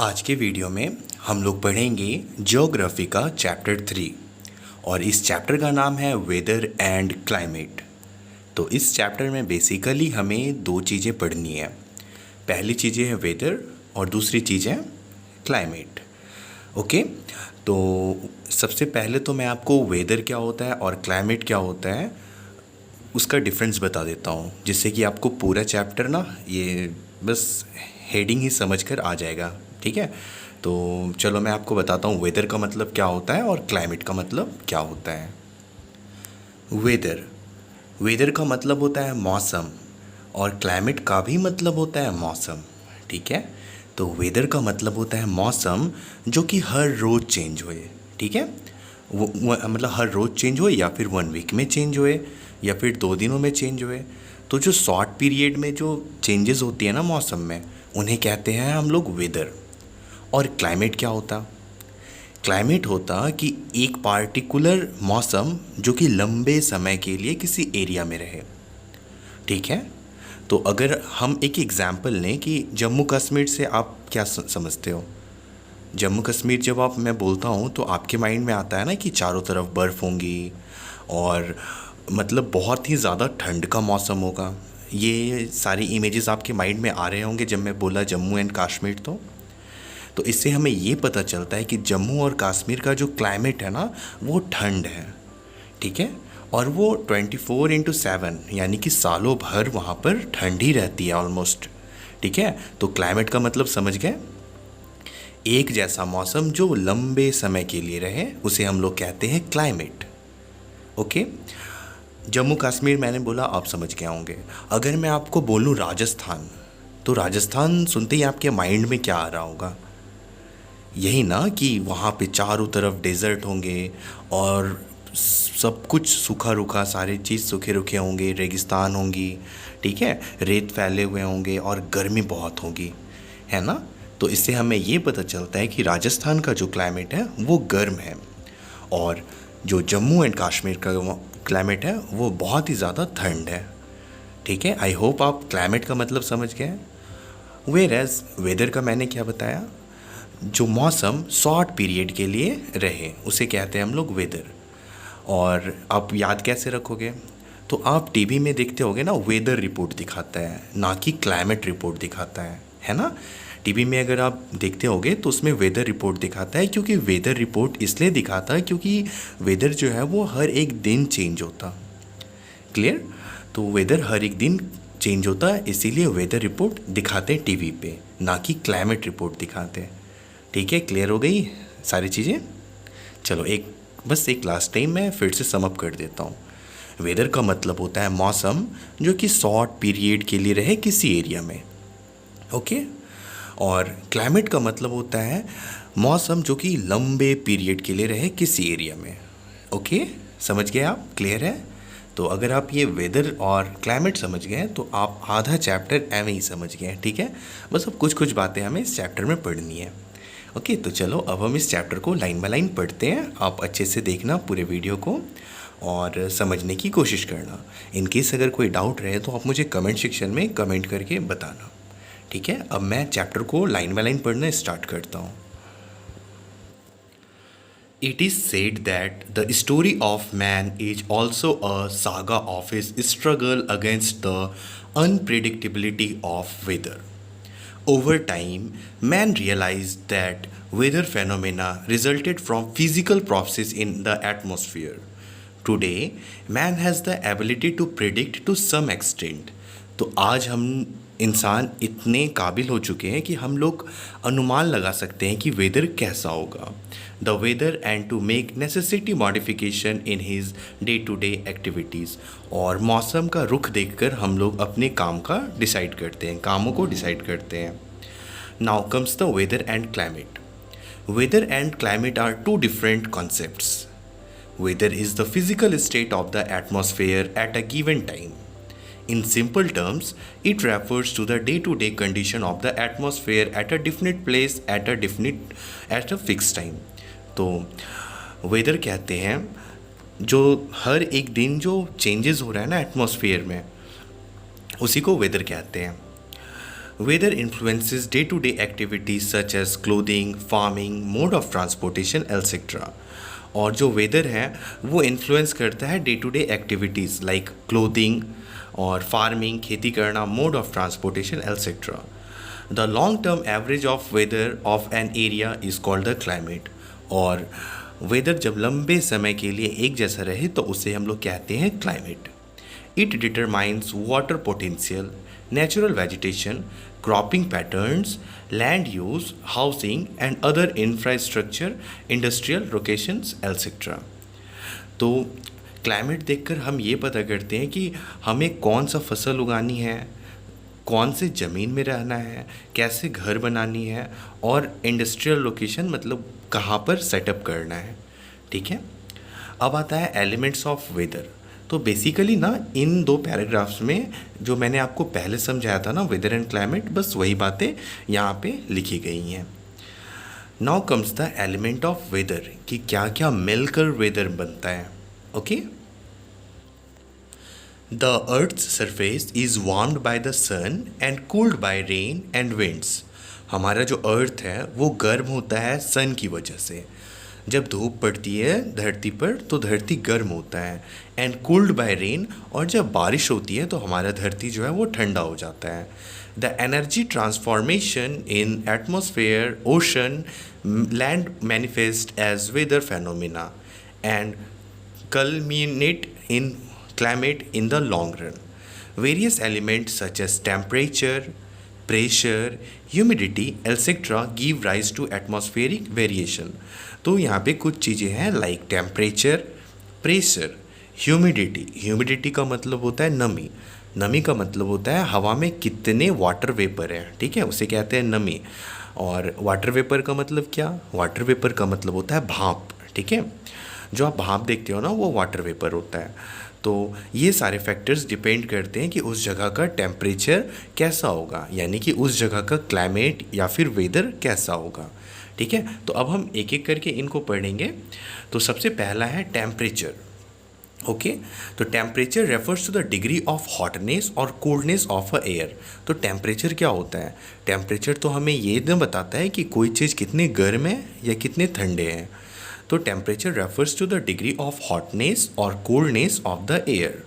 आज के वीडियो में हम लोग पढ़ेंगे ज्योग्राफी का चैप्टर 3 और इस चैप्टर का नाम है वेदर एंड क्लाइमेट। तो इस चैप्टर में बेसिकली हमें दो चीज़ें पढ़नी है। पहली चीज़ें है वेदर और दूसरी चीज़ है क्लाइमेट। ओके, तो सबसे पहले तो मैं आपको वेदर क्या होता है और क्लाइमेट क्या होता है उसका डिफरेंस बता देता हूँ, जिससे कि आपको पूरा चैप्टर ना ये बस हेडिंग ही समझ कर आ जाएगा। ठीक है, तो चलो मैं आपको बताता हूँ वेदर का मतलब क्या होता है और क्लाइमेट का मतलब क्या होता है। वेदर वेदर का मतलब होता है मौसम और क्लाइमेट का भी मतलब होता है मौसम। ठीक है, तो वेदर का मतलब होता है मौसम जो कि हर रोज़ चेंज हुए। ठीक है, वो मतलब हर रोज़ चेंज हुए या फिर 1 वीक में चेंज हुए या फिर 2 दिनों में चेंज हुए। तो जो शॉर्ट पीरियड में जो चेंजेस होती है ना मौसम में, उन्हें कहते हैं हम लोग वेदर। और क्लाइमेट क्या होता? क्लाइमेट होता कि एक पार्टिकुलर मौसम जो कि लंबे समय के लिए किसी एरिया में रहे। ठीक है, तो अगर हम एक एग्जांपल लें कि जम्मू कश्मीर से आप क्या समझते हो? जम्मू कश्मीर जब आप मैं बोलता हूँ तो आपके माइंड में आता है ना कि चारों तरफ बर्फ़ होंगी और मतलब बहुत ही ज़्यादा ठंड का मौसम होगा। ये सारी इमेजेस आपके माइंड में आ रहे होंगे जब मैं बोला जम्मू एंड कश्मीर। तो इससे हमें ये पता चलता है कि जम्मू और कश्मीर का जो क्लाइमेट है ना वो ठंड है। ठीक है, और वो 24/7 यानी कि सालों भर वहाँ पर ठंड ही रहती है ऑलमोस्ट। ठीक है, तो क्लाइमेट का मतलब समझ गए, एक जैसा मौसम जो लंबे समय के लिए रहे उसे हम लोग कहते हैं क्लाइमेट। ओके, जम्मू कश्मीर मैंने बोला आप समझ गए होंगे। अगर मैं आपको बोलूँ राजस्थान, तो राजस्थान सुनते ही आपके माइंड में क्या आ रहा होगा? यही ना कि वहाँ पे चारों तरफ डेजर्ट होंगे और सब कुछ सूखा रूखा, सारे चीज़ सूखे रुखे होंगे, रेगिस्तान होंगी। ठीक है, रेत फैले हुए होंगे और गर्मी बहुत होगी, है ना। तो इससे हमें ये पता चलता है कि राजस्थान का जो क्लाइमेट है वो गर्म है और जो जम्मू एंड कश्मीर का क्लाइमेट है वो बहुत ही ज़्यादा ठंड है। ठीक है, आई होप आप क्लाइमेट का मतलब समझ गए। वेयर एज वेदर का मैंने क्या बताया? जो मौसम शॉर्ट पीरियड के लिए रहे उसे कहते हैं हम लोग वेदर। और आप याद कैसे रखोगे? तो आप टीवी में देखते होगे ना, वेदर रिपोर्ट दिखाता है ना कि क्लाइमेट रिपोर्ट दिखाता है ना। टीवी में अगर आप देखते होगे तो उसमें वेदर रिपोर्ट दिखाता है, क्योंकि वेदर रिपोर्ट इसलिए दिखाता है क्योंकि वेदर जो है वो हर एक दिन चेंज होता। क्लियर? तो वेदर हर एक दिन चेंज होता है, इसीलिए वेदर रिपोर्ट दिखाते हैं टीवी पे, ना कि क्लाइमेट रिपोर्ट दिखाते हैं। ठीक है, क्लियर हो गई सारी चीज़ें? चलो एक लास्ट टाइम मैं फिर से समअप कर देता हूँ। वेदर का मतलब होता है मौसम जो कि शॉर्ट पीरियड के लिए रहे किसी एरिया में। ओके, और क्लाइमेट का मतलब होता है मौसम जो कि लंबे पीरियड के लिए रहे किसी एरिया में। ओके, समझ गए आप? क्लियर है? तो अगर आप ये वेदर और क्लाइमेट समझ गए तो आप आधा चैप्टर एवं ही समझ गए। ठीक है, बस अब कुछ कुछ बातें हमें इस चैप्टर में पढ़नी है। ओके, तो चलो अब हम इस चैप्टर को लाइन बाय लाइन पढ़ते हैं। आप अच्छे से देखना पूरे वीडियो को और समझने की कोशिश करना। इन केस अगर कोई डाउट रहे तो आप मुझे कमेंट सेक्शन में कमेंट करके बताना। ठीक है, अब मैं चैप्टर को लाइन बाय लाइन पढ़ना स्टार्ट करता हूँ। It is said that the story of man is also a saga of his struggle against the unpredictability of weather. Over time, man realized that weather phenomena resulted from physical processes in the atmosphere. Today, man has the ability to predict to some extent. तो आज हम इंसान इतने काबिल हो चुके हैं कि हम लोग अनुमान लगा सकते हैं कि वेदर कैसा होगा, the weather, and to make necessity modification in his day to day activities. और मौसम का रुख देखकर हम लोग अपने कामों को डिसाइड करते हैं। Now comes the weather and climate. Weather and climate are two different concepts. Weather is the physical state of the atmosphere at a given time. In simple terms, it refers to the day-to-day condition of the atmosphere at a definite place at a fixed time. तो weather कहते हैं जो हर एक दिन जो changes हो रहा है ना एटमॉस्फेयर में, उसी को वेदर कहते हैं। Weather influences day-to-day activities such as clothing, farming, mode of transportation, etc. और जो वेदर है वो इन्फ्लुएंस करता है day to day activities like clothing और फार्मिंग, खेती करना, mode of transportation etcetera. The long term average of weather of an area is called the climate. और वेदर जब लंबे समय के लिए एक जैसा रहे तो उसे हम लोग कहते हैं climate. It determines water potential, natural vegetation, cropping patterns, land use, housing and other infrastructure, industrial locations, etc. तो क्लाइमेट देखकर हम ये पता करते हैं कि हमें कौन सा फसल उगानी है, कौन से ज़मीन में रहना है, कैसे घर बनानी है और इंडस्ट्रियल लोकेशन मतलब कहाँ पर सेटअप करना है. ठीक है. अब आता है एलिमेंट्स ऑफ वेदर. तो बेसिकली ना इन दो पैराग्राफ्स में जो मैंने आपको पहले समझाया था ना वेदर एंड क्लाइमेट, बस वही बातें यहाँ पे लिखी गई हैं. Now comes the element of weather कि क्या क्या मिलकर वेदर बनता है. Okay. The earth's surface is warmed by the sun and cooled by rain and winds. हमारा जो अर्थ है वो गर्म होता है सन की वजह से. जब धूप पड़ती है धरती पर तो धरती गर्म होता है. एंड कूल्ड बाय रेन, और जब बारिश होती है तो हमारा धरती जो है वो ठंडा हो जाता है. The energy transformation in atmosphere, ocean, land manifest as weather phenomena and culminate in climate in the long run. Various elements such as temperature, pressure, humidity, etc. give rise to atmospheric variation. तो यहाँ पे कुछ चीज़ें हैं like temperature, pressure, humidity. Humidity का मतलब होता है नमी. नमी का मतलब होता है हवा में कितने वाटर वेपर हैं. ठीक है, उसे कहते हैं नमी. और वाटर वेपर का मतलब क्या? वाटर वेपर का मतलब होता है भाप. ठीक है, जो आप भाप देखते हो ना वो वाटर वेपर होता है. तो ये सारे फैक्टर्स डिपेंड करते हैं कि उस जगह का टेम्परेचर कैसा होगा, यानी कि उस जगह का क्लाइमेट या फिर वेदर कैसा होगा. ठीक है, तो अब हम एक एक करके इनको पढ़ेंगे. तो सबसे पहला है टेम्परेचर. ओके, तो temperature refers to the degree of hotness और कोल्डनेस ऑफ अ एयर. तो टेम्परेचर क्या होता है? टेम्परेचर तो हमें ये न बताता है कि कोई चीज़ कितने गर्म है या कितने ठंडे हैं. तो temperature refers to the degree of hotness और coldness of the air.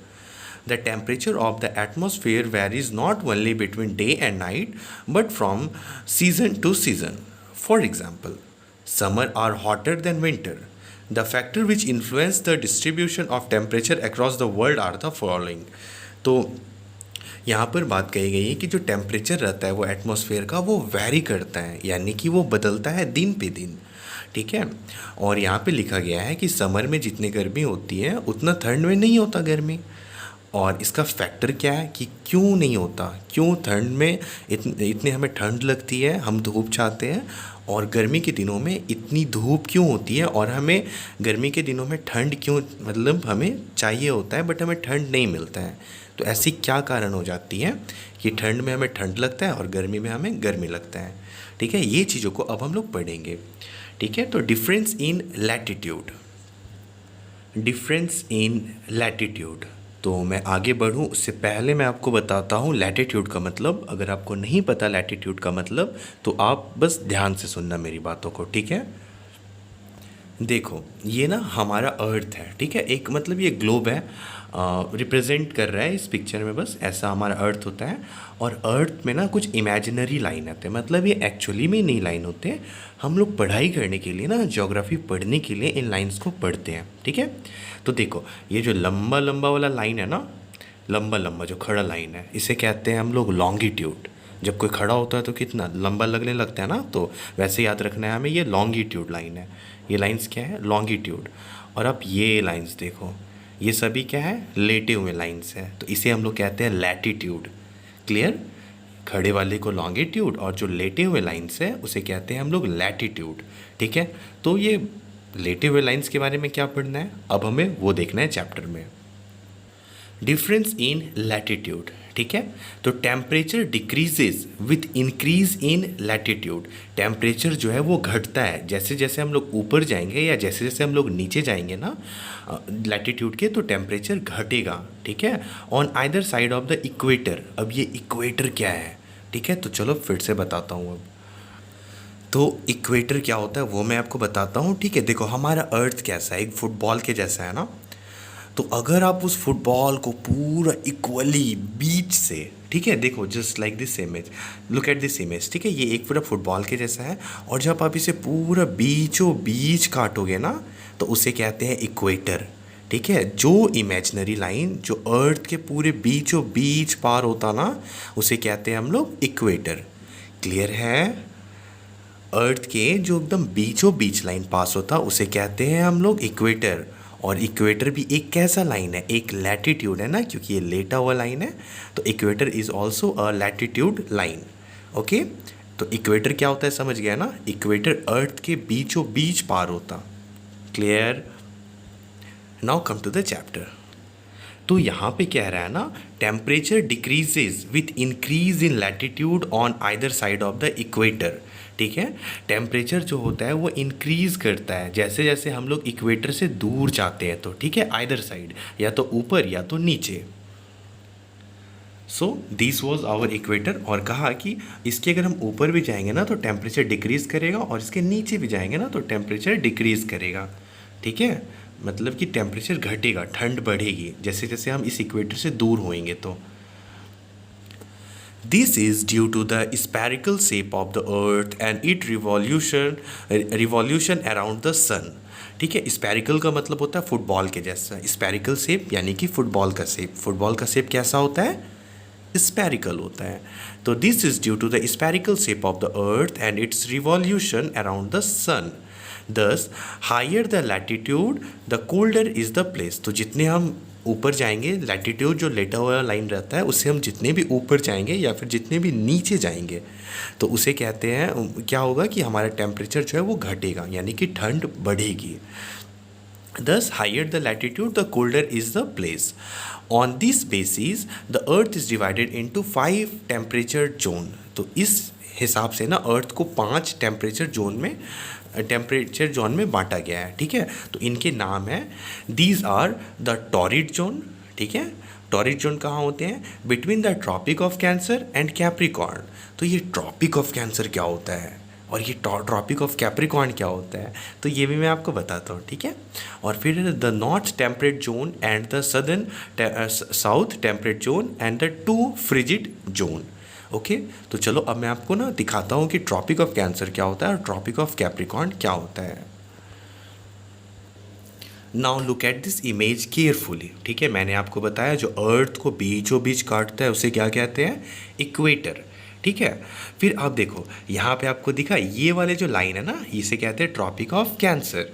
The temperature of the atmosphere varies not only between day and night but from season to season. For example, summer are hotter than winter. The factor which influence the distribution of temperature across the world are the following. तो यहाँ पर बात कही गई है कि जो temperature रहता है वो एटमॉस्फेयर का वो वैरी करता है, यानी कि वो बदलता है दिन पे दिन. ठीक है, और यहाँ पे लिखा गया है कि समर में जितनी गर्मी होती है उतना ठंड में नहीं होता गर्मी. और इसका फैक्टर क्या है कि क्यों नहीं होता, क्यों ठंड में इतनी हमें ठंड लगती है, हम धूप चाहते हैं, और गर्मी के दिनों में इतनी धूप क्यों होती है, और हमें गर्मी के दिनों में ठंड क्यों मतलब हमें चाहिए होता है बट हमें ठंड नहीं मिलता है. तो ऐसी क्या कारण हो जाती है कि ठंड में हमें ठंड लगता है और गर्मी में हमें गर्मी लगता है. ठीक है, ये चीज़ों को अब हम लोग पढ़ेंगे. ठीक है, तो difference in latitude. Difference in latitude. तो मैं आगे बढ़ूं उससे पहले मैं आपको बताता हूं लैटिट्यूड का मतलब. अगर आपको नहीं पता लैटिट्यूड का मतलब तो आप बस ध्यान से सुनना मेरी बातों को. ठीक है, देखो ये ना हमारा अर्थ है. ठीक है, एक मतलब ये ग्लोब है, रिप्रेजेंट कर रहा है इस पिक्चर में. बस ऐसा हमारा अर्थ होता है. और अर्थ में ना कुछ इमेजिनरी लाइन आते हैं, मतलब ये एक्चुअली में नहीं लाइन होते. हम लोग पढ़ाई करने के लिए ना, ज्योग्राफी पढ़ने के लिए इन लाइंस को पढ़ते हैं. ठीक है, तो देखो ये जो लंबा लंबा वाला लाइन है ना, लंबा लंबा जो खड़ा लाइन है, इसे कहते हैं हम लोग लॉन्गिट्यूड. जब कोई खड़ा होता है तो कितना लंबा लगने लगता है ना, तो वैसे याद रखना है हमें, ये लॉन्गिट्यूड लाइन है. ये लाइंस क्या है? लॉन्गिट्यूड. और अब ये लाइंस देखो, ये सभी क्या है? लेटे हुए लाइंस है. तो इसे हम लोग कहते हैं लैटिट्यूड. क्लियर? खड़े वाले को लॉन्गिट्यूड और जो लेटे हुए लाइंस है उसे कहते हैं हम लोग लैटिट्यूड. ठीक है, तो ये लेटे हुए लाइंस के बारे में क्या पढ़ना है अब हमें वो देखना है चैप्टर में. Difference in latitude. ठीक है, तो temperature decreases with increase in latitude. Temperature जो है वो घटता है जैसे जैसे हम लोग ऊपर जाएंगे या जैसे जैसे हम लोग नीचे जाएंगे ना लैटिट्यूड के, तो टेम्परेचर घटेगा. ठीक है, on either side of the equator. अब ये इक्वेटर क्या है? ठीक है, तो चलो फिर से बताता हूँ अब। तो इक्वेटर क्या होता है वो मैं आपको बताता हूँ। ठीक है, देखो हमारा अर्थ कैसा है, एक फुटबॉल के जैसा है ना। तो अगर आप उस फुटबॉल को पूरा इक्वली बीच से, ठीक है, देखो just like this image, look at this image, ठीक है, ये एक पूरा फुटबॉल के जैसा है। और जब आप इसे पूरा बीचों बीच काटोगे ना, तो उसे कहते हैं इक्वेटर। ठीक है, जो इमेजिनरी लाइन जो अर्थ के पूरे बीचों बीच पार होता ना, उसे कहते हैं हम लोग इक्वेटर। क्लियर है? अर्थ के जो एकदम बीचों बीच लाइन पास होता उसे कहते हैं हम लोग इक्वेटर। और इक्वेटर भी एक कैसा लाइन है, एक लैटिट्यूड है ना, क्योंकि ये लेटा हुआ लाइन है। तो equator is also a latitude line. Okay, तो इक्वेटर क्या होता है समझ गया ना, इक्वेटर अर्थ के बीचों बीच पार होता। Clear? Now come to the chapter. तो यहाँ पे कह रहा है ना, temperature decreases with increase in latitude on either side of the equator. ठीक है, टेम्परेचर जो होता है वो इंक्रीज करता है जैसे जैसे हम लोग इक्वेटर से दूर जाते हैं। तो ठीक है, आइदर साइड, या तो ऊपर या तो नीचे। So this was our equator. और कहा कि इसके अगर हम ऊपर भी जाएंगे ना तो टेम्परेचर डिक्रीज करेगा, और इसके नीचे भी जाएंगे ना तो टेम्परेचर डिक्रीज करेगा। ठीक है, मतलब कि टेम्परेचर घटेगा, ठंड बढ़ेगी जैसे जैसे हम इस इक्वेटर से दूर होएंगे। तो this is due to the spherical shape of the earth and it revolution around the sun. ठीक है, स्पेरिकल का मतलब होता है फुटबॉल के जैसा, स्पेरिकल शेप यानी कि फुटबॉल का शेप। फुटबॉल का शेप कैसा होता है? स्पेरिकल होता है। तो this is due to the spherical shape of the earth and its revolution around the sun. Thus higher the latitude the colder is the place. तो जितने हम ऊपर जाएंगे, लैटिट्यूड जो लेटा हुआ लाइन रहता है, उससे हम जितने भी ऊपर जाएंगे या फिर जितने भी नीचे जाएंगे, तो उसे कहते हैं, क्या होगा कि हमारा टेम्परेचर जो है वो घटेगा, यानी कि ठंड बढ़ेगी। Thus, higher the latitude, the colder is the place. On this basis, the Earth is divided into 5 temperature zone. तो इस हिसाब से ना अर्थ को 5 टेम्परेचर जोन में बांटा गया है। ठीक है, तो इनके नाम हैं, these are the torrid zone. ठीक है, टॉरिड जोन कहाँ होते हैं? Between the Tropic of Cancer and Capricorn. तो ये ट्रॉपिक ऑफ कैंसर क्या होता है और ये ट्रॉपिक ऑफ कैप्रिकॉर्न क्या होता है, तो ये भी मैं आपको बताता हूँ। ठीक है, और फिर the north temperate zone and the southern south temperate zone and the 2 frigid zone. Okay, तो चलो अब मैं आपको ना दिखाता हूँ कि ट्रॉपिक ऑफ कैंसर क्या होता है और ट्रॉपिक ऑफ कैप्रिकॉर्न क्या होता है। Now look at this image carefully. ठीक है, मैंने आपको बताया जो अर्थ को बीचों बीच काटता है उसे क्या कहते हैं? इक्वेटर। ठीक है, फिर आप देखो यहाँ पे आपको दिखा ये वाले जो लाइन है ना, इसे कहते हैं ट्रॉपिक ऑफ कैंसर।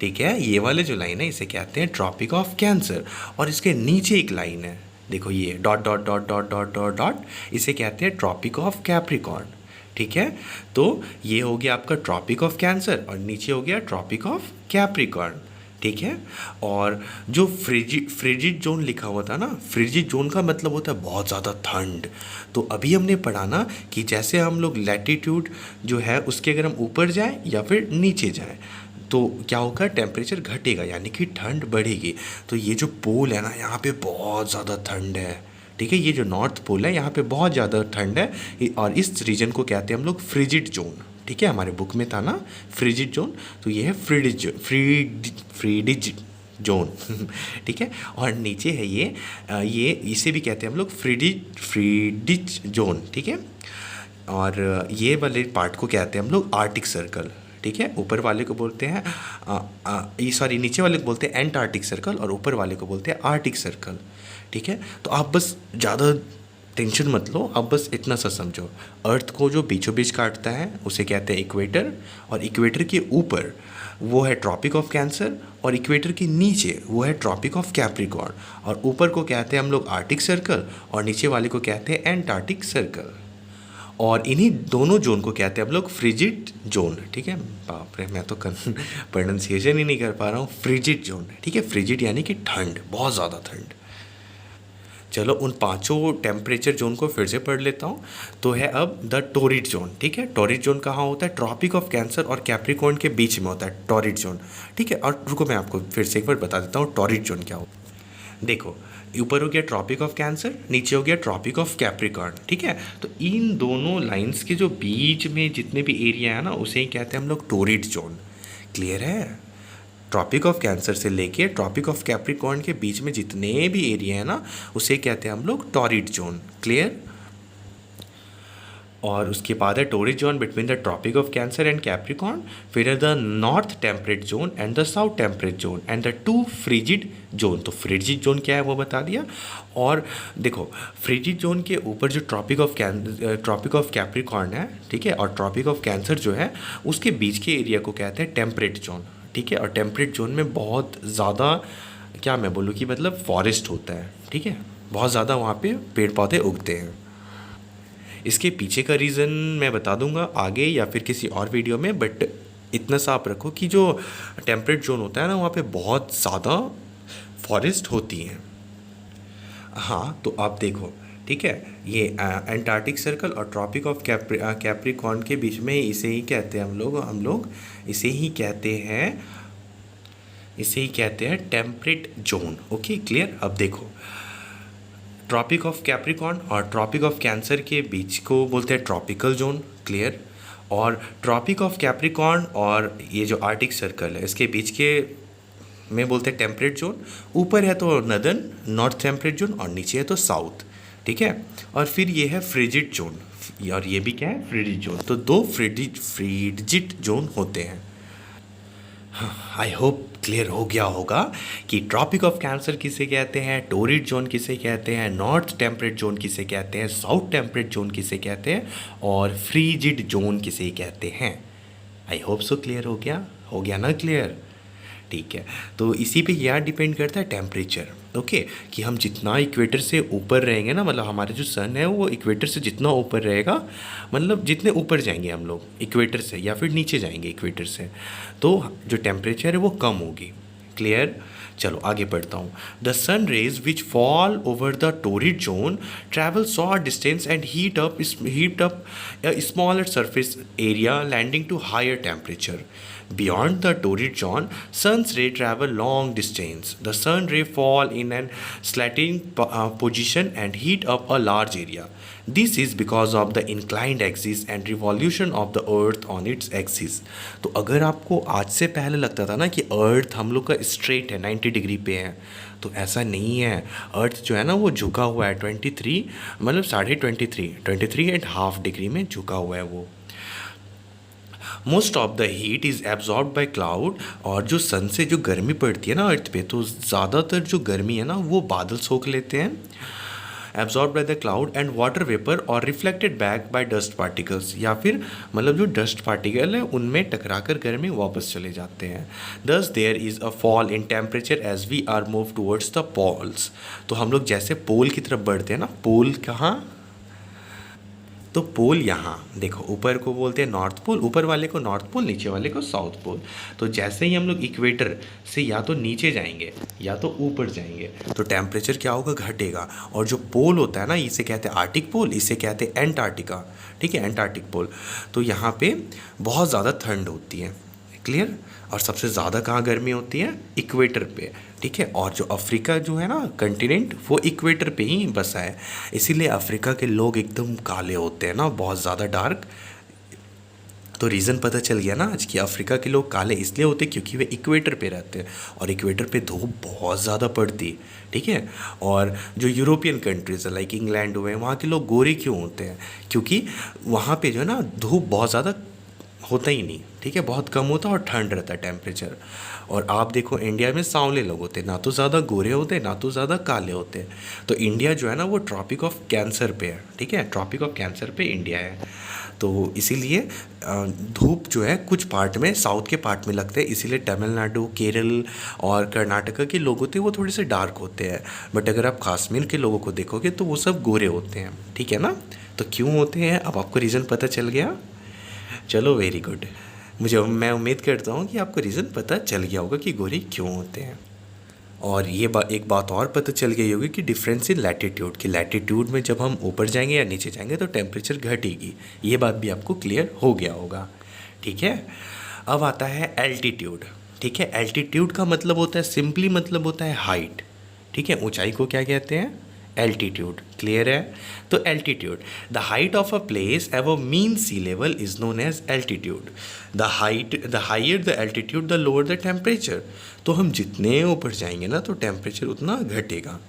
ठीक है, ये वाले जो लाइन है इसे कहते हैं ट्रॉपिक ऑफ कैंसर। और इसके नीचे एक लाइन है, देखो ये dot dot dot dot dot dot dot, इसे कहते हैं ट्रॉपिक ऑफ कैप्रिकॉर्न। ठीक है, तो ये हो गया आपका ट्रॉपिक ऑफ कैंसर और नीचे हो गया ट्रॉपिक ऑफ कैप्रिकॉर्न। ठीक है, और जो फ्रिजिड जोन लिखा हुआ था ना, फ्रिजिड जोन का मतलब होता है बहुत ज़्यादा ठंड। तो अभी हमने पढ़ा ना कि जैसे हम लोग लैटिट्यूड जो है उसके अगर हम ऊपर जाएं या फिर नीचे जाएं तो क्या होगा? टेम्परेचर घटेगा, यानी कि ठंड बढ़ेगी। तो ये जो पोल है ना, यहाँ पे बहुत ज़्यादा ठंड है। ठीक है, ये जो नॉर्थ पोल है यहाँ पे बहुत ज़्यादा ठंड है, और इस रीजन को कहते हैं हम लोग फ्रिजिड जोन। ठीक है, हमारे बुक में था ना फ्रिजिड जोन, तो ये है फ्रीडिज जोन। ठीक है, और नीचे है ये इसे भी कहते हैं हम लोग फ्रीडिज जोन। ठीक है, और ये वाले पार्ट को कहते हैं हम लोग आर्टिक सर्कल। ठीक है, ऊपर वाले को बोलते हैं नीचे वाले को बोलते हैं एंटार्क्टिक सर्कल और ऊपर वाले को बोलते हैं आर्टिक सर्कल। ठीक है, तो आप बस ज़्यादा टेंशन मत लो, आप बस इतना सा समझो, अर्थ को जो बीचों बीच काटता है उसे कहते हैं इक्वेटर, और इक्वेटर के ऊपर वो है ट्रॉपिक ऑफ कैंसर, और इक्वेटर के नीचे वो है ट्रॉपिक ऑफ कैप्रिकॉर्न, और ऊपर को कहते हैं हम लोग आर्टिक सर्कल और नीचे वाले को कहते हैं एंटार्क्टिक सर्कल, और इन्हीं दोनों जोन को कहते हैं हम लोग फ्रिजिड जोन। ठीक है, बाप रे मैं तो प्रोनाउंसिएशन ही नहीं कर पा रहा हूँ, फ्रिजिड जोन। ठीक है, फ्रिजिड यानी कि ठंड, बहुत ज़्यादा ठंड। चलो उन 5 टेम्परेचर जोन को फिर से पढ़ लेता हूँ। तो है अब द टॉरिड जोन। ठीक है, टॉरिड जोन कहाँ होता है? ट्रॉपिक ऑफ कैंसर और कैप्रिकॉर्न के बीच में होता है टॉरिड जोन। ठीक है, और रुको मैं आपको फिर से एक बार बता देता हूँ टॉरिड जोन क्या होता है। देखो ऊपर हो गया ट्रॉपिक ऑफ कैंसर, नीचे हो गया ट्रॉपिक ऑफ कैप्रिकॉर्न, ठीक है। तो इन दोनों लाइंस के जो बीच में जितने भी एरिया है ना, उसे ही कहते हैं हम लोग टोरिड जोन। क्लियर है? ट्रॉपिक ऑफ कैंसर से लेके ट्रॉपिक ऑफ कैप्रिकॉर्न के बीच में जितने भी एरिया है ना, उसे कहते हैं हम लोग टॉरिड जोन। क्लियर? और उसके बाद है torrid zone between the Tropic of Cancer and Capricorn, फिर है the north temperate zone and the south temperate zone and the two frigid zone. तो फ्रिजिड जोन क्या है वो बता दिया। और देखो फ्रिजिड जोन के ऊपर जो ट्रॉपिक ऑफ कैप्रिकॉर्न है, ठीक है, और ट्रॉपिक ऑफ कैंसर जो है, उसके बीच के एरिया को कहते हैं टेम्परेट जोन, ठीक है। और टेम्परेट जोन में बहुत ज़्यादा, क्या मैं बोलूँ कि मतलब फॉरेस्ट होता है, ठीक है, बहुत ज़्यादा वहाँ पे पेड़ पौधे उगते हैं। इसके पीछे का रीज़न मैं बता दूंगा आगे या फिर किसी और वीडियो में, बट इतना सा आप रखो कि जो टेम्परेट जोन होता है ना, वहाँ पे बहुत ज़्यादा फॉरेस्ट होती हैं। हाँ, तो आप देखो, ठीक है, ये एंटार्क्टिक सर्कल और ट्रॉपिक ऑफ कैप्रिकॉर्न के बीच में इसे ही कहते हैं हम लोग इसे ही कहते हैं टेम्परेट जोन। Okay, clear? अब देखो ट्रॉपिक ऑफ कैप्रिकॉर्न और ट्रॉपिक ऑफ कैंसर के बीच को बोलते हैं ट्रॉपिकल जोन। क्लियर? और ट्रॉपिक ऑफ कैप्रिकॉर्न और ये जो आर्टिक सर्कल है, इसके बीच के में बोलते हैं टेम्परेट जोन। ऊपर है तो नॉर्थ टेम्परेट जोन और नीचे है तो साउथ, ठीक है। और फिर ये है फ्रिजिड जोन, और ये भी क्या है? Frigid zone. तो दो फ्रिजिड जोन होते हैं। आई होप क्लियर हो गया होगा कि ट्रॉपिक ऑफ कैंसर किसे कहते हैं, टोरिड जोन किसे कहते हैं, नॉर्थ टेम्परेट जोन किसे कहते हैं, साउथ टेम्परेट जोन किसे कहते हैं, और फ्रीजिड जोन किसे कहते हैं। आई होप सो क्लियर हो गया ना क्लियर? ठीक है, तो इसी पे यह डिपेंड करता है टेम्परेचर। ओके, कि हम जितना इक्वेटर से ऊपर रहेंगे ना, मतलब हमारे जो सन है वो इक्वेटर से जितना ऊपर रहेगा, मतलब जितने ऊपर जाएंगे हम लोग इक्वेटर से या फिर नीचे जाएंगे इक्वेटर से, तो जो टेम्परेचर है वो कम होगी। क्लियर? चलो आगे बढ़ता हूँ। The sun rays which fall over the torrid zone travel short distance and heat up a smaller surface area landing to higher temperature. Beyond the torrid zone, sun's ray travel long distance. The sun ray fall in an slanting position and heat up a large area. This is because of the inclined axis and revolution of the earth on its axis. तो अगर आपको आज से पहले लगता था ना कि अर्थ हम लोग का स्ट्रेट है, 90 डिग्री पे है, तो ऐसा नहीं है। अर्थ जो है ना वो झुका हुआ है 23, मतलब 23.5 डिग्री में झुका हुआ है वो। Most of the heat is absorb by cloud. और जो सन से जो गर्मी पड़ती है ना अर्थ पे, तो ज़्यादातर जो गर्मी है ना वो बादल सोख लेते हैं। Absorb by the cloud and water vapour और reflected back by dust particles, या फिर मतलब जो डस्ट पार्टिकल है उनमें टकराकर गर्मी वापस चले जाते हैं। Thus there is a fall in temperature as we are move towards the poles. तो हम लोग जैसे पोल की तरफ बढ़ते हैं ना, पोल कहाँ? तो पोल यहाँ देखो, ऊपर को बोलते हैं नॉर्थ पोल, ऊपर वाले को नॉर्थ पोल, नीचे वाले को साउथ पोल। तो जैसे ही हम लोग इक्वेटर से या तो नीचे जाएंगे या तो ऊपर जाएंगे, तो टेम्परेचर क्या होगा? घटेगा। और जो पोल होता है ना, इसे कहते हैं आर्टिक पोल, इसे कहते हैं एंटार्क्टिका, ठीक है, एंटार्क्टिक पोल। तो यहाँ पे बहुत ज़्यादा ठंड होती है। क्लियर? और सबसे ज़्यादा कहाँ गर्मी होती है? इक्वेटर पे, ठीक है। और जो अफ्रीका जो है ना कंटिनेंट, वो इक्वेटर पे ही बसा है, इसीलिए अफ्रीका के लोग एकदम काले होते हैं ना, बहुत ज़्यादा डार्क। तो रीज़न पता चल गया ना आज कि अफ्रीका के लोग काले इसलिए होते क्योंकि वे इक्वेटर पे रहते हैं और इक्वेटर पे धूप बहुत ज़्यादा पड़ती है, ठीक है। और जो यूरोपियन कंट्रीज़ है लाइक इंग्लैंड हुए, वहाँ के लोग गोरे क्यों होते हैं? क्योंकि वहाँ पे जो है ना धूप बहुत ज़्यादा होता ही नहीं, ठीक है, बहुत कम होता है और ठंड रहता है टेम्परेचर। और आप देखो इंडिया में सांवले लोग होते हैं, ना तो ज़्यादा गोरे होते हैं ना तो ज़्यादा काले होते हैं। तो इंडिया जो है ना वो ट्रॉपिक ऑफ कैंसर पे है, ठीक है, ट्रॉपिक ऑफ कैंसर पे इंडिया है। तो इसीलिए धूप जो है कुछ पार्ट में, साउथ के पार्ट में लगते हैं, इसीलिए तमिलनाडु, केरल और कर्नाटका के लोग होते हैं वो थोड़े से डार्क होते हैं। बट अगर आप कश्मीर के लोगों को देखोगे तो वो सब गोरे होते हैं, ठीक है ना। तो क्यों होते हैं अब आपको रीज़न पता चल गया? चलो वेरी गुड, मैं उम्मीद करता हूँ कि आपको रीज़न पता चल गया होगा कि गोरे क्यों होते हैं। और ये एक बात और पता चल गई होगी कि डिफरेंस इन लैटिट्यूड, कि लैटिट्यूड में जब हम ऊपर जाएंगे या नीचे जाएंगे तो टेम्परेचर घटेगी। ये बात भी आपको क्लियर हो गया होगा, ठीक है। अब आता है एल्टीट्यूड, ठीक है। एल्टीट्यूड का मतलब होता है, सिंपली मतलब होता है हाइट, ठीक है, ऊंचाई को क्या कहते हैं? एल्टीट्यूड। क्लियर है? तो altitude, the height of a place above mean sea level is known as altitude. The higher the altitude the lower the temperature. तो हम जितने ऊपर जाएंगे ना तो टेम्परेचर उतना घटेगा।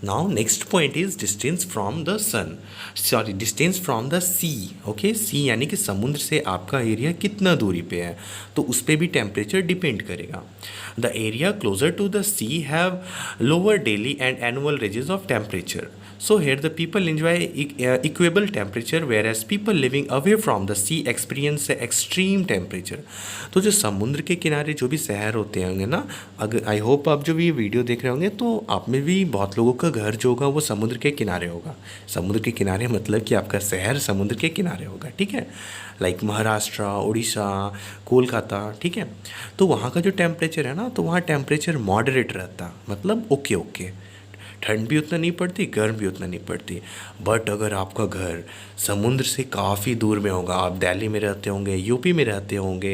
Now next point is distance from the sun, sorry distance from the sea. Okay, sea यानी कि समुद्र से आपका एरिया कितना दूरी पे है, तो उस पर भी टेम्परेचर डिपेंड करेगा। The area closer to the sea have lower daily and annual ranges of temperature. So here the people enjoy equable temperature whereas people living away from the sea experience extreme temperature। तो जो समुद्र के किनारे जो भी शहर होते होंगे ना, अगर आई होप आप जो भी ये वीडियो देख रहे होंगे तो आप में भी बहुत लोगों का घर जो होगा वो समुद्र के किनारे होगा। समुद्र के किनारे मतलब कि आपका शहर समुद्र के किनारे होगा, ठीक है, लाइक महाराष्ट्र, उड़ीसा, कोलकाता, ठीक है। तो वहाँ का जो टेम्परेचर है ना, तो वहाँ टेम्परेचर मॉडरेट रहता, मतलब ओके ओके, ठंड भी उतना नहीं पड़ती, गर्म भी उतना नहीं पड़ती। बट अगर आपका घर समुद्र से काफ़ी दूर में होगा, आप दिल्ली में रहते होंगे, यूपी में रहते होंगे,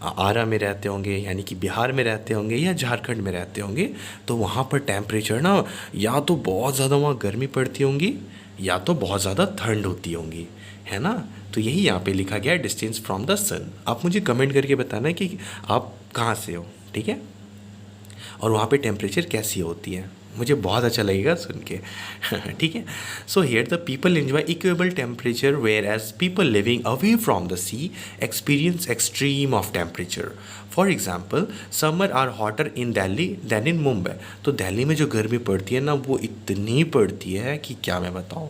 आरा में रहते होंगे, यानी कि बिहार में रहते होंगे या झारखंड में रहते होंगे, तो वहाँ पर टेम्परेचर ना या तो बहुत ज़्यादा वहाँ गर्मी पड़ती होंगी या तो बहुत ज़्यादा ठंड होती होंगी, है ना। तो यही यहाँ पे लिखा गया है डिस्टेंस फ्रॉम द सन। आप मुझे कमेंट करके बताना कि आप कहाँ से हो, ठीक है, और वहाँ पे टेम्परेचर कैसी होती है, मुझे बहुत अच्छा लगेगा सुन के। ठीक है, so here the people enjoy equable temperature whereas people living away from the sea experience extreme of temperature. For example summer are hotter in Delhi than in Mumbai. तो दिल्ली में जो गर्मी पड़ती है ना वो इतनी पड़ती है कि क्या मैं बताऊँ,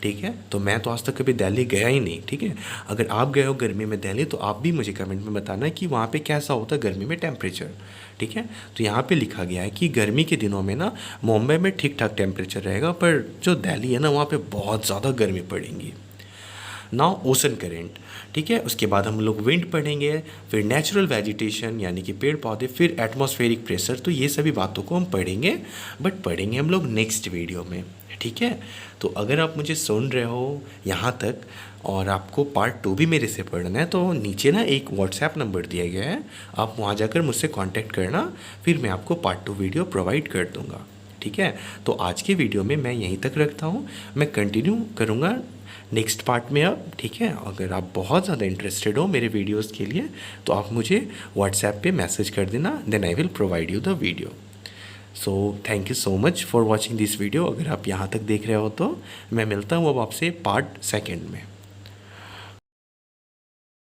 ठीक है। तो मैं तो आज तक कभी दिल्ली गया ही नहीं, ठीक है। अगर आप गए हो गर्मी में दिल्ली तो आप भी मुझे कमेंट में बताना कि वहाँ पे कैसा होता है गर्मी में टेम्परेचर, ठीक है। तो यहाँ पे लिखा गया है कि गर्मी के दिनों में ना मुंबई में ठीक ठाक टेम्परेचर रहेगा, पर जो दिल्ली है ना वहाँ पे बहुत ज़्यादा गर्मी पड़ेगी। नाउ ओशन करेंट, ठीक है, उसके बाद हम लोग विंड पढ़ेंगे, फिर नेचुरल वेजिटेशन यानी कि पेड़ पौधे, फिर एटमॉस्फेरिक प्रेशर। तो ये सभी बातों को हम पढ़ेंगे, बट पढ़ेंगे हम लोग नेक्स्ट वीडियो में, ठीक है। तो अगर आप मुझे सुन रहे हो यहाँ तक और आपको पार्ट 2 भी मेरे से पढ़ना है तो नीचे ना एक व्हाट्सएप नंबर दिया गया है, आप वहाँ जाकर मुझसे कांटेक्ट करना, फिर मैं आपको पार्ट 2 वीडियो प्रोवाइड कर दूँगा, ठीक है। तो आज की वीडियो में मैं यहीं तक रखता हूँ, मैं कंटिन्यू करूँगा नेक्स्ट पार्ट में अब, ठीक है। अगर आप बहुत ज़्यादा इंटरेस्टेड हो मेरे वीडियोस के लिए तो आप मुझे व्हाट्सएप पे मैसेज कर देना, then I will provide you the video. So thank you so much for watching this video. अगर आप यहाँ तक देख रहे हो तो मैं मिलता हूँ अब आपसे पार्ट 2 में।